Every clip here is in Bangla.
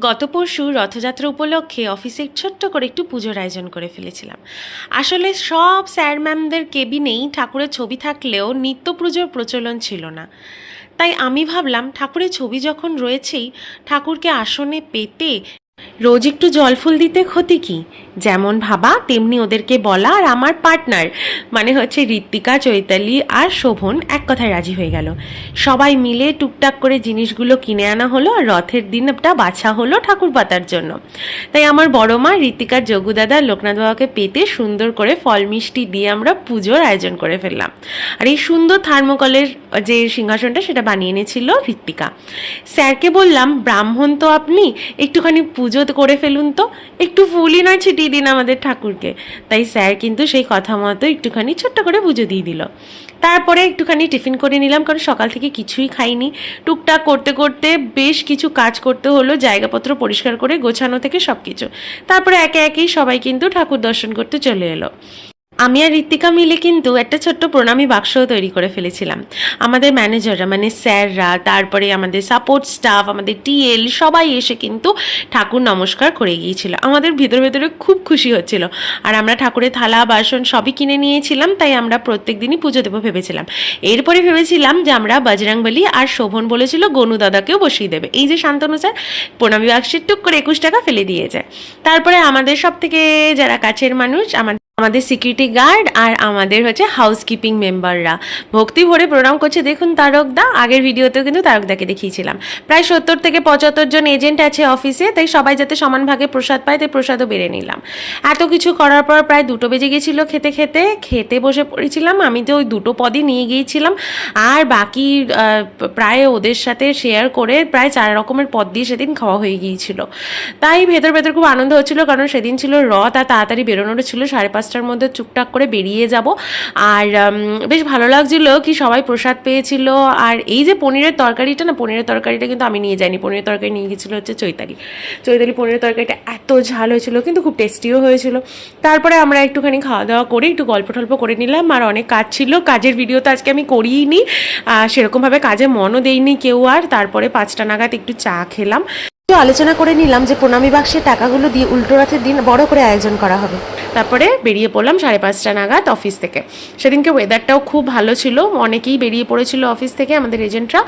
গত পরশু রথযাত্রা উপলক্ষে অফিসে ছোট্ট করে একটু পুজোর আয়োজন করে ফেলেছিলাম। আসলে সব স্যার ম্যামদের কেবিনেই ঠাকুরের ছবি থাকলেও নিত্য পুজোর প্রচলন ছিল না। তাই আমি ভাবলাম ঠাকুরের ছবি যখন রয়েছেই, ঠাকুরকে আসনে পেতে রোজ একটু জল ফুল দিতে ক্ষতি কি। যেমন ভাবা তেমনি ওদেরকে বলা, আর আমার পার্টনার মানে হচ্ছে ঋত্বিকা, চৈতালি আর শোভন এক কথায় রাজি হয়ে গেল। সবাই মিলে টুকটাক করে জিনিসগুলো কিনে আনা হলো আর রথের দিনটা বাছা হলো ঠাকুর পাতার জন্য। তাই আমার বড় মা, ঋত্বিকার যোগু দাদা, লোকনাথ বাবাকে পেতে সুন্দর করে ফল মিষ্টি দিয়ে আমরা পুজোর আয়োজন করে ফেললাম। আর এই সুন্দর থার্মোকলের যে সিংহাসনটা সেটা বানিয়ে এনেছিল ঋত্বিকা। স্যারকে বললাম, ব্রাহ্মণ তো আপনি, একটুখানি পুজো করে ফেলুন তো, একটু ফুলই নয় ছিটিয়ে দিন আমাদের ঠাকুরকে। তাই স্যার কিন্তু সেই কথা মতো একটুখানি ছোট্ট করে পুজো দিয়ে দিল। তারপরে একটুখানি টিফিন করে নিলাম, কারণ সকাল থেকে কিছুই খাইনি। টুকটাক করতে করতে বেশ কিছু কাজ করতে হলো, জায়গাপত্র পরিষ্কার করে গোছানো থেকে সব কিছু। তারপরে একে একেই সবাই কিন্তু ঠাকুর দর্শন করতে চলে এলো। আমি আর ঋত্বিকা মিলে কিন্তু একটা ছোট্ট প্রণামী বাক্সও তৈরি করে ফেলেছিলাম। আমাদের ম্যানেজাররা মানে স্যাররা, তারপরে আমাদের সাপোর্ট স্টাফ, আমাদের টিএল সবাই এসে কিন্তু ঠাকুর নমস্কার করে গিয়েছিল। আমাদের ভিতরে ভেতরে খুব খুশি হচ্ছিল। আর আমরা ঠাকুরের থালা বাসন সবই কিনে নিয়েছিলাম, তাই আমরা প্রত্যেক দিনই পুজো দেবো ভেবেছিলাম। এরপরে ভেবেছিলাম যে আমরা বজরংবলী আর শোভন বলেছিল গনু দাদাকেও বসিয়ে দেবে। এই যে শান্তনু স্যার প্রণামী বাক্সে টুক করে 21 টাকা ফেলে দিয়েছে। তারপরে আমাদের সব থেকে যারা কাছের মানুষ, আমাদের সিকিউরিটি গার্ড আর আমাদের হচ্ছে হাউসকিপিং মেম্বাররা ভক্তি ভরে প্রণাম করছে। দেখুন তারকদা, আগের ভিডিওতেও কিন্তু তারকদাকে দেখিয়েছিলাম। প্রায় 70 থেকে 75 জন এজেন্ট আছে অফিসে, তাই সবাই যাতে সমান ভাগে প্রসাদ পায় তাই প্রসাদও বেড়ে নিলাম। এত কিছু করার পর প্রায় 2টো বেজে গেছিলো। খেতে বসে পড়েছিলাম। আমি তো ওই 2টো পদই নিয়ে গিয়েছিলাম, আর বাকি প্রায় ওদের সাথে শেয়ার করে প্রায় 4 রকমের পদ দিয়ে সেদিন খাওয়া হয়ে গিয়েছিল। তাই ভেতর খুব আনন্দ হচ্ছিল, কারণ সেদিন ছিল রথ আর তাড়াতাড়ি বেরোনোরও ছিল। 5:30টার মধ্যে টুকটাক করে বেরিয়ে যাব। আর বেশ ভালো লাগছিল কি সবাই প্রসাদ পেয়েছিল। আর এই যে পনিরের তরকারিটা কিন্তু আমি নিয়ে যাইনি। পনিরের তরকারি নিয়ে গেছিলো হচ্ছে চৈতালি। পনিরের তরকারিটা এত ঝাল হয়েছিল, কিন্তু খুব টেস্টিও হয়েছিল। তারপরে আমরা একটুখানি খাওয়া দাওয়া করে একটু গল্প টল্প করে নিলাম। আর অনেক কাজ ছিল, কাজের ভিডিও তো আজকে আমি করিইনি, সেরকমভাবে কাজে মনও দেইনি কেউ। আর তারপরে 5টা নাগাদ একটু চা খেলাম। আলোচনা করে নিলাম যে প্রণামী বাক্সের টাকাগুলো দিয়ে উল্টো রথের দিন বড় করে আয়োজন করা হবে। তারপরে বেরিয়ে পড়লাম 5:30টা নাগাদ অফিস থেকে। সেদিনকে ওয়েদারটাও খুব ভালো ছিল, অনেকেই বেরিয়ে পড়েছিল অফিস থেকে আমাদের এজেন্টরা।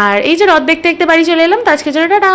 আর এই যে রথ দেখতে দেখতে বাড়ি চলে এলাম। তো আজকে জন্য টাটা।